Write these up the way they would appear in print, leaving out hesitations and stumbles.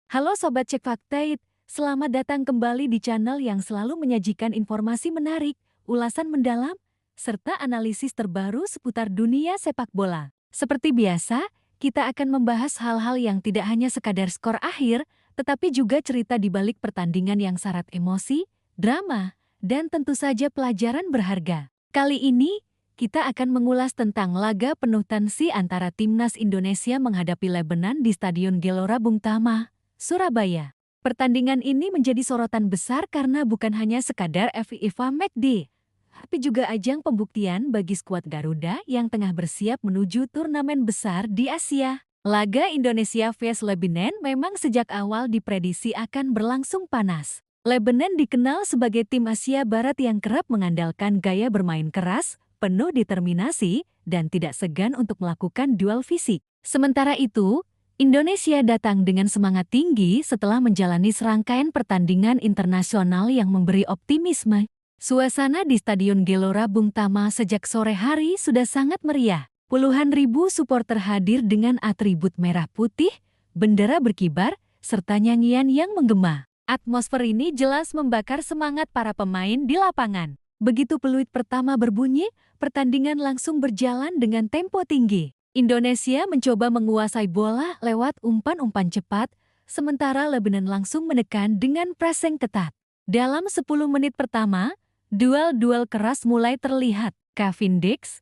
Halo Sobat Cek Fakta, selamat datang kembali di channel yang selalu menyajikan informasi menarik, ulasan mendalam, serta analisis terbaru seputar dunia sepak bola. Seperti biasa, kita akan membahas hal-hal yang tidak hanya sekadar skor akhir, tetapi juga cerita di balik pertandingan yang syarat emosi, drama, dan tentu saja pelajaran berharga. Kali ini, kita akan mengulas tentang laga penuh tensi antara Timnas Indonesia menghadapi Lebanon di Stadion Gelora Bung Tama, Surabaya. Pertandingan ini menjadi sorotan besar karena bukan hanya sekadar FIFA McD, tapi juga ajang pembuktian bagi skuad Garuda yang tengah bersiap menuju turnamen besar di Asia. Laga Indonesia vs Lebanon memang sejak awal diprediksi akan berlangsung panas. Lebanon dikenal sebagai tim Asia Barat yang kerap mengandalkan gaya bermain keras, penuh determinasi, dan tidak segan untuk melakukan duel fisik. Sementara itu, Indonesia datang dengan semangat tinggi setelah menjalani serangkaian pertandingan internasional yang memberi optimisme. Suasana di Stadion Gelora Bung Tama sejak sore hari sudah sangat meriah. Puluhan ribu supporter hadir dengan atribut merah putih, bendera berkibar, serta nyanyian yang menggema. Atmosfer ini jelas membakar semangat para pemain di lapangan. Begitu peluit pertama berbunyi, pertandingan langsung berjalan dengan tempo tinggi. Indonesia mencoba menguasai bola lewat umpan-umpan cepat, sementara Lebanon langsung menekan dengan pressing ketat. Dalam 10 menit pertama, duel-duel keras mulai terlihat. Kevin Dix,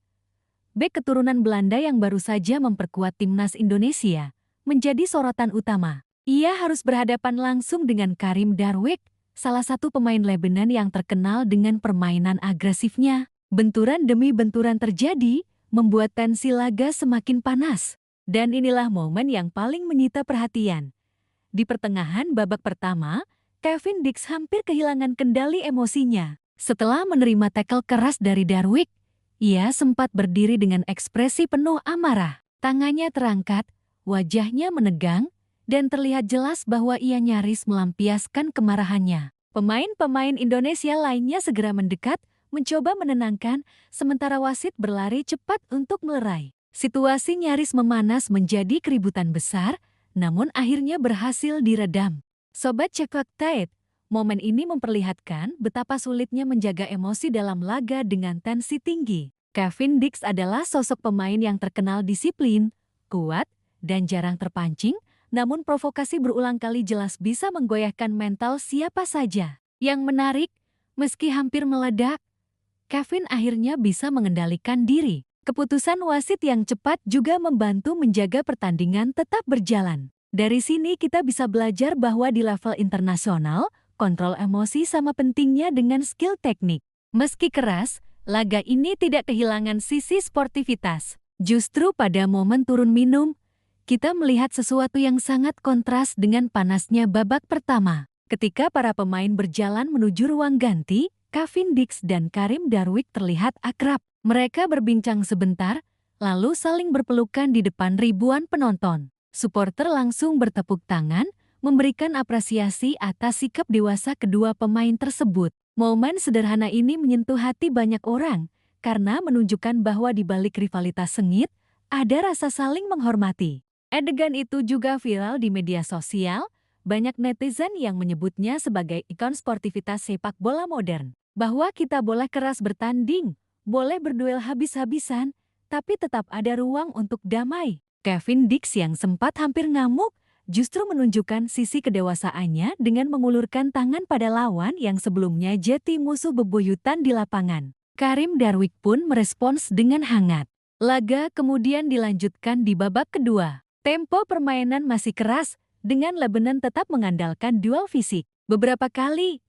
bek keturunan Belanda yang baru saja memperkuat timnas Indonesia, menjadi sorotan utama. Ia harus berhadapan langsung dengan Karim Darwick, salah satu pemain Lebanon yang terkenal dengan permainan agresifnya. Benturan demi benturan terjadi, membuat tensi laga semakin panas. Dan inilah momen yang paling menyita perhatian. Di pertengahan babak pertama, Kevin Dix hampir kehilangan kendali emosinya. Setelah menerima tackle keras dari Darwick, ia sempat berdiri dengan ekspresi penuh amarah. Tangannya terangkat, wajahnya menegang, dan terlihat jelas bahwa ia nyaris melampiaskan kemarahannya. Pemain-pemain Indonesia lainnya segera mendekat, mencoba menenangkan, sementara wasit berlari cepat untuk melerai. Situasi nyaris memanas menjadi keributan besar, namun akhirnya berhasil diredam. Sobat Cek Fakta, momen ini memperlihatkan betapa sulitnya menjaga emosi dalam laga dengan tensi tinggi. Kevin Dix adalah sosok pemain yang terkenal disiplin, kuat, dan jarang terpancing, namun provokasi berulang kali jelas bisa menggoyahkan mental siapa saja. Yang menarik, meski hampir meledak, Kevin akhirnya bisa mengendalikan diri. Keputusan wasit yang cepat juga membantu menjaga pertandingan tetap berjalan. Dari sini kita bisa belajar bahwa di level internasional, kontrol emosi sama pentingnya dengan skill teknik. Meski keras, laga ini tidak kehilangan sisi sportivitas. Justru pada momen turun minum, kita melihat sesuatu yang sangat kontras dengan panasnya babak pertama. Ketika para pemain berjalan menuju ruang ganti, Kevin Dix dan Karim Darwick terlihat akrab. Mereka berbincang sebentar, lalu saling berpelukan di depan ribuan penonton. Supporter langsung bertepuk tangan, memberikan apresiasi atas sikap dewasa kedua pemain tersebut. Momen sederhana ini menyentuh hati banyak orang, karena menunjukkan bahwa di balik rivalitas sengit, ada rasa saling menghormati. Adegan itu juga viral di media sosial, banyak netizen yang menyebutnya sebagai ikon sportivitas sepak bola modern. Bahwa kita boleh keras bertanding, boleh berduel habis-habisan, tapi tetap ada ruang untuk damai. Kevin Dix yang sempat hampir ngamuk, justru menunjukkan sisi kedewasaannya dengan mengulurkan tangan pada lawan yang sebelumnya jadi musuh bebuyutan di lapangan. Karim Darwick pun merespons dengan hangat. Laga kemudian dilanjutkan di babak kedua. Tempo permainan masih keras, dengan Lebanon tetap mengandalkan duel fisik. Beberapa kali,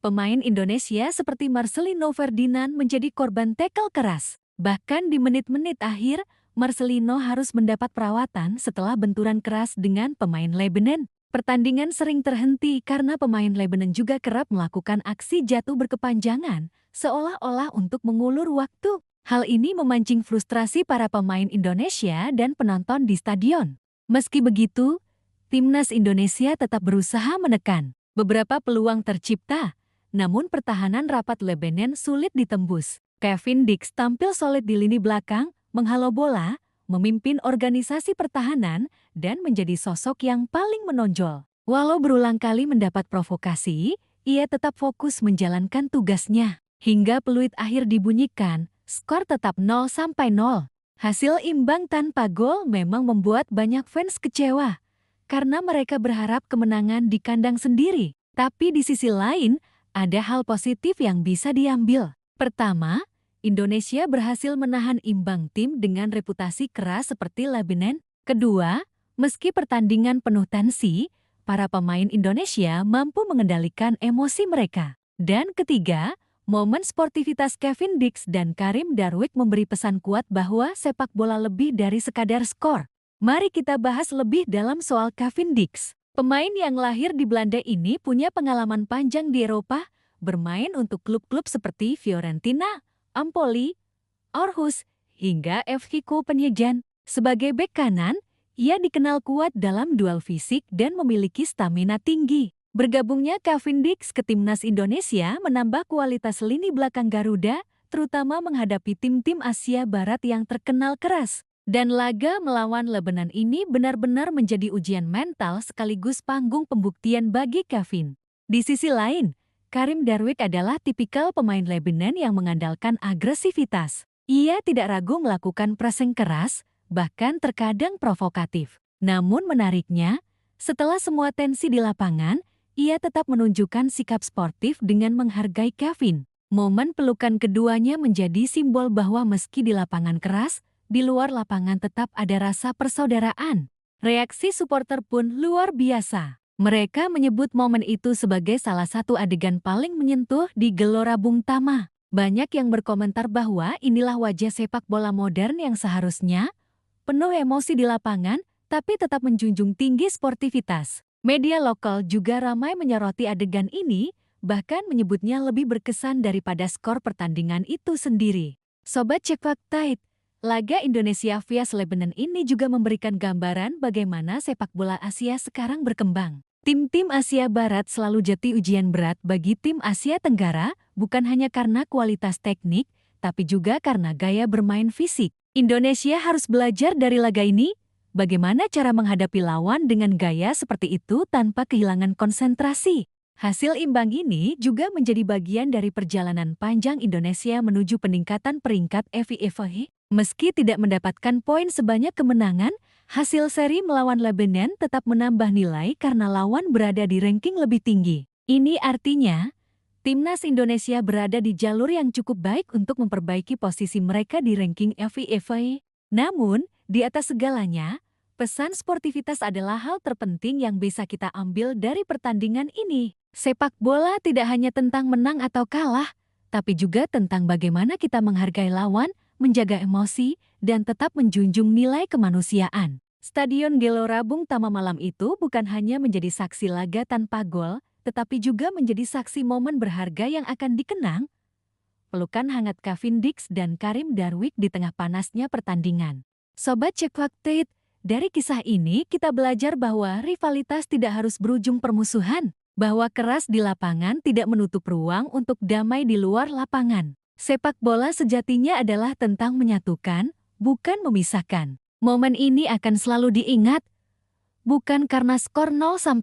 pemain Indonesia seperti Marcelino Ferdinand menjadi korban tackle keras. Bahkan di menit-menit akhir, Marcelino harus mendapat perawatan setelah benturan keras dengan pemain Lebanon. Pertandingan sering terhenti karena pemain Lebanon juga kerap melakukan aksi jatuh berkepanjangan, seolah-olah untuk mengulur waktu. Hal ini memancing frustrasi para pemain Indonesia dan penonton di stadion. Meski begitu, timnas Indonesia tetap berusaha menekan. Beberapa peluang tercipta, namun pertahanan rapat Lebanon sulit ditembus. Kevin Dix tampil solid di lini belakang, menghalau bola, memimpin organisasi pertahanan, dan menjadi sosok yang paling menonjol. Walau berulang kali mendapat provokasi, ia tetap fokus menjalankan tugasnya. Hingga peluit akhir dibunyikan, skor tetap 0-0. Hasil imbang tanpa gol memang membuat banyak fans kecewa, karena mereka berharap kemenangan di kandang sendiri. Tapi di sisi lain, ada hal positif yang bisa diambil. Pertama, Indonesia berhasil menahan imbang tim dengan reputasi keras seperti Lebanon. Kedua, meski pertandingan penuh tensi, para pemain Indonesia mampu mengendalikan emosi mereka. Dan ketiga, momen sportivitas Kevin Dix dan Karim Darwik memberi pesan kuat bahwa sepak bola lebih dari sekadar skor. Mari kita bahas lebih dalam soal Kevin Dix. Pemain yang lahir di Belanda ini punya pengalaman panjang di Eropa, bermain untuk klub-klub seperti Fiorentina, Empoli, Aarhus, hingga FC Copenhagen. Sebagai bek kanan, ia dikenal kuat dalam duel fisik dan memiliki stamina tinggi. Bergabungnya Kevin Dix ke timnas Indonesia menambah kualitas lini belakang Garuda, terutama menghadapi tim-tim Asia Barat yang terkenal keras. Dan laga melawan Lebanon ini benar-benar menjadi ujian mental sekaligus panggung pembuktian bagi Kevin. Di sisi lain, Karim Darwik adalah tipikal pemain Lebanon yang mengandalkan agresivitas. Ia tidak ragu melakukan pressing keras, bahkan terkadang provokatif. Namun menariknya, setelah semua tensi di lapangan, ia tetap menunjukkan sikap sportif dengan menghargai Kevin. Momen pelukan keduanya menjadi simbol bahwa meski di lapangan keras, di luar lapangan tetap ada rasa persaudaraan. Reaksi supporter pun luar biasa. Mereka menyebut momen itu sebagai salah satu adegan paling menyentuh di Gelora Bung Tama. Banyak yang berkomentar bahwa inilah wajah sepak bola modern yang seharusnya penuh emosi di lapangan, tapi tetap menjunjung tinggi sportivitas. Media lokal juga ramai menyoroti adegan ini, bahkan menyebutnya lebih berkesan daripada skor pertandingan itu sendiri. Sobat Cek Fakta, laga Indonesia vs Lebanon ini juga memberikan gambaran bagaimana sepak bola Asia sekarang berkembang. Tim-tim Asia Barat selalu jadi ujian berat bagi tim Asia Tenggara, bukan hanya karena kualitas teknik, tapi juga karena gaya bermain fisik. Indonesia harus belajar dari laga ini, bagaimana cara menghadapi lawan dengan gaya seperti itu tanpa kehilangan konsentrasi. Hasil imbang ini juga menjadi bagian dari perjalanan panjang Indonesia menuju peningkatan peringkat FIFA. Meski tidak mendapatkan poin sebanyak kemenangan, hasil seri melawan Lebanon tetap menambah nilai karena lawan berada di ranking lebih tinggi. Ini artinya, timnas Indonesia berada di jalur yang cukup baik untuk memperbaiki posisi mereka di ranking FIFA. Namun, di atas segalanya, pesan sportivitas adalah hal terpenting yang bisa kita ambil dari pertandingan ini. Sepak bola tidak hanya tentang menang atau kalah, tapi juga tentang bagaimana kita menghargai lawan, menjaga emosi, dan tetap menjunjung nilai kemanusiaan. Stadion Gelora Bung Tama malam itu bukan hanya menjadi saksi laga tanpa gol, tetapi juga menjadi saksi momen berharga yang akan dikenang. Pelukan hangat Kevin Dix dan Karim Darwik di tengah panasnya pertandingan. Sobat Cek Fakta, dari kisah ini kita belajar bahwa rivalitas tidak harus berujung permusuhan, bahwa keras di lapangan tidak menutup ruang untuk damai di luar lapangan. Sepak bola sejatinya adalah tentang menyatukan, bukan memisahkan. Momen ini akan selalu diingat, bukan karena skor 0-0,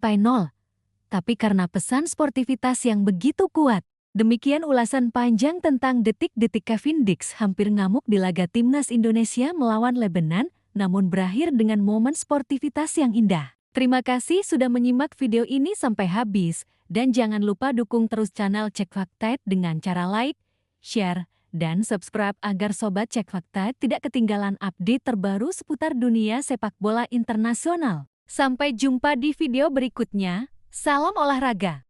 tapi karena pesan sportivitas yang begitu kuat. Demikian ulasan panjang tentang detik-detik Kevin Dix hampir ngamuk di laga timnas Indonesia melawan Lebanon, namun berakhir dengan momen sportivitas yang indah. Terima kasih sudah menyimak video ini sampai habis, dan jangan lupa dukung terus channel Cek Fakta dengan cara like, share, dan subscribe agar Sobat Cek Fakta tidak ketinggalan update terbaru seputar dunia sepak bola internasional. Sampai jumpa di video berikutnya. Salam olahraga!